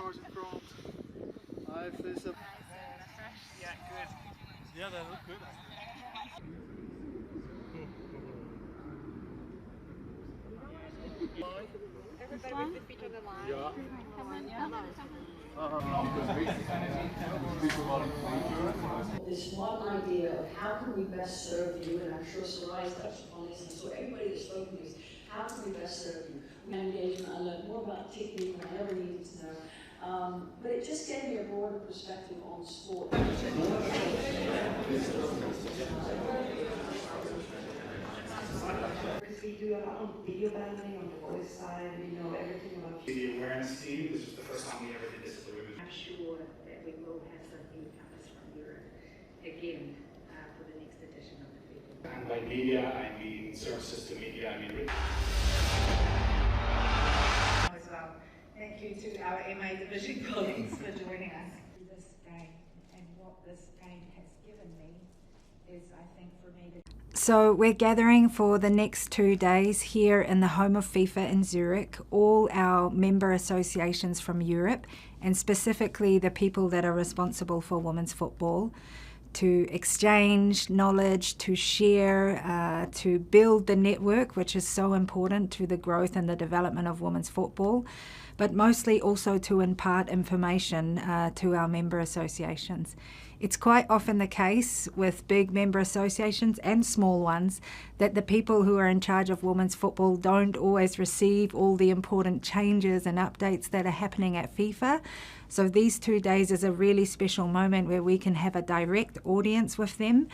cars in front. If there's a... Yeah, good. Yeah, they look good. Everybody with the feet on the line. Yeah. This one idea of how can we best serve you, and I'm sure Sarai's touched upon this, and so everybody that's spoken to this, how can we best serve you? Engagement, I learned more about technique than I ever needed to know, but it just gave me a broader perspective on sport. We do a lot of video banding on the boys' side, we know everything about The awareness team, this was the first time we ever did this with the women. I'm sure that we will have some newcomers from Europe again for the next edition of the FIFA. And by media, I mean services to media, I mean As well. Thank you to our MA division colleagues for joining us. This game and what this game has given me is, I think, for me to... So we're gathering for the next 2 days here in the home of FIFA in Zurich, all our member associations from Europe, and specifically the people that are responsible for women's football, to exchange knowledge, to share, to build the network, which is so important to the growth and the development of women's football, but mostly also to impart information to our member associations. It's quite often the case with big member associations and small ones that the people who are in charge of women's football don't always receive all the important changes and updates that are happening at FIFA. So these 2 days is a really special moment where we can have a direct audience with them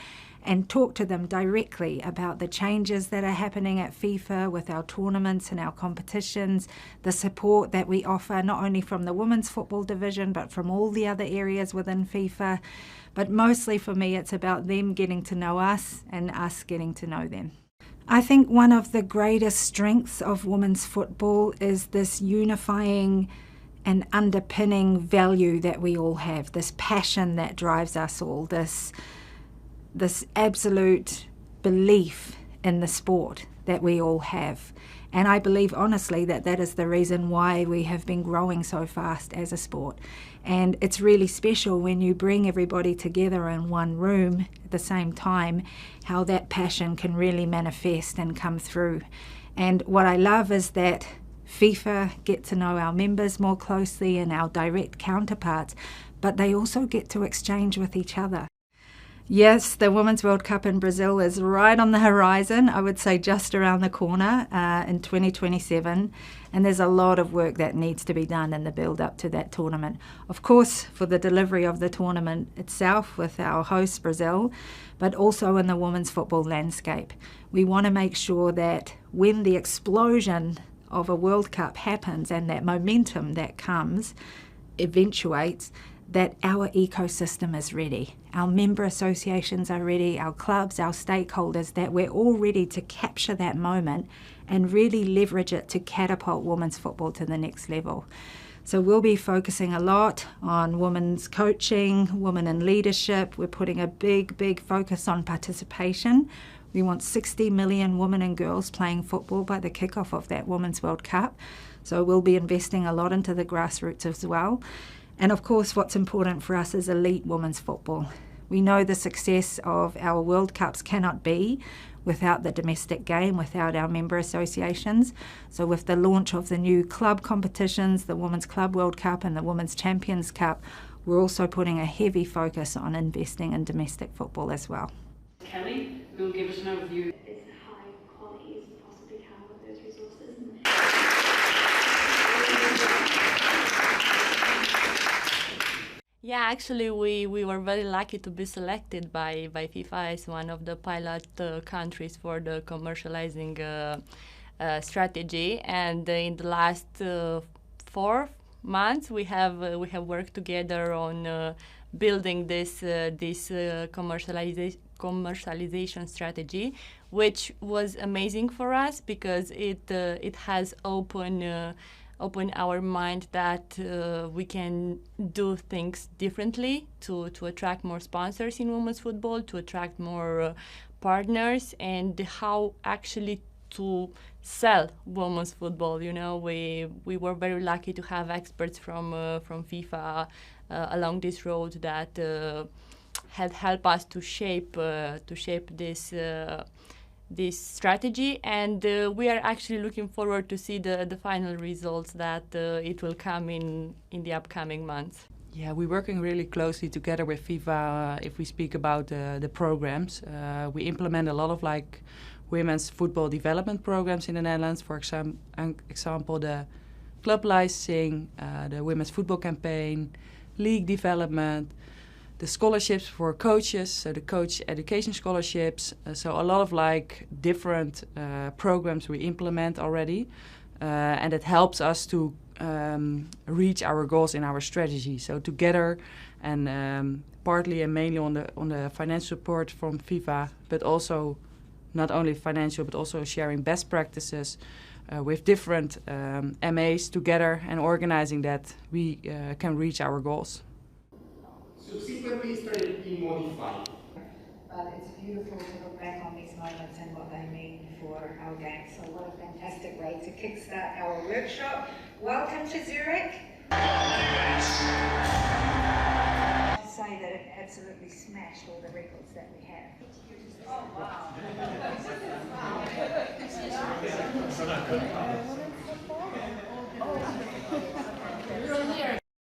and talk to them directly about the changes that are happening at FIFA with our tournaments and our competitions, the support that we offer not only from the women's football division but from all the other areas within FIFA. But mostly for me it's about them getting to know us and us getting to know them. I think one of the greatest strengths of women's football is this unifying and underpinning value that we all have, this passion that drives us all, this absolute belief in the sport that we all have. And I believe honestly that that is the reason why we have been growing so fast as a sport. And it's really special when you bring everybody together in one room at the same time, how that passion can really manifest and come through. And what I love is that FIFA get to know our members more closely and our direct counterparts, but they also get to exchange with each other. Yes, the Women's World Cup in Brazil is right on the horizon, I would say just around the corner in 2027, and there's a lot of work that needs to be done in the build-up to that tournament. Of course, for the delivery of the tournament itself with our host Brazil, but also in the women's football landscape. We want to make sure that when the explosion of a World Cup happens and that momentum that comes eventuates, that our ecosystem is ready. Our member associations are ready, our clubs, our stakeholders, that we're all ready to capture that moment and really leverage it to catapult women's football to the next level. So we'll be focusing a lot on women's coaching, women in leadership. We're putting a big focus on participation. We want 60 million women and girls playing football by the kickoff of that Women's World Cup. So we'll be investing a lot into the grassroots as well. And of course, what's important for us is elite women's football. We know the success of our World Cups cannot be without the domestic game, without our member associations. So with the launch of the new club competitions, the Women's Club World Cup and the Women's Champions Cup, we're also putting a heavy focus on investing in domestic football as well. Kelly, who will give us an overview. As high quality as we possibly can with those resources. Yeah, actually we were very lucky to be selected by FIFA as one of the pilot countries for the commercializing strategy, and in the last 4 months we have worked together on building this commercialization strategy, which was amazing for us because it has opened our mind that we can do things differently to attract more sponsors in women's football, to attract more partners, and how actually to sell women's football. You know, we were very lucky to have experts from FIFA along this road that had helped us to shape this strategy, and we are actually looking forward to see the final results that it will come in the upcoming months. Yeah, we're working really closely together with FIFA if we speak about the programs. We implement a lot of like women's football development programs in the Netherlands. For example, the club licensing, the women's football campaign, league development, the scholarships for coaches, so the coach education scholarships. So a lot of like different programs we implement already, and it helps us to reach our goals in our strategy. So together, and partly and mainly on the financial support from FIFA, but also not only financial but also sharing best practices with different MAs together and organizing that we can reach our goals. Subsequently started being modified. But it's beautiful to look back on these moments and what they mean for our game. So what a fantastic way to kickstart our workshop. Welcome to Zurich. To say that it absolutely smashed all the records that we have. Oh wow. You're here.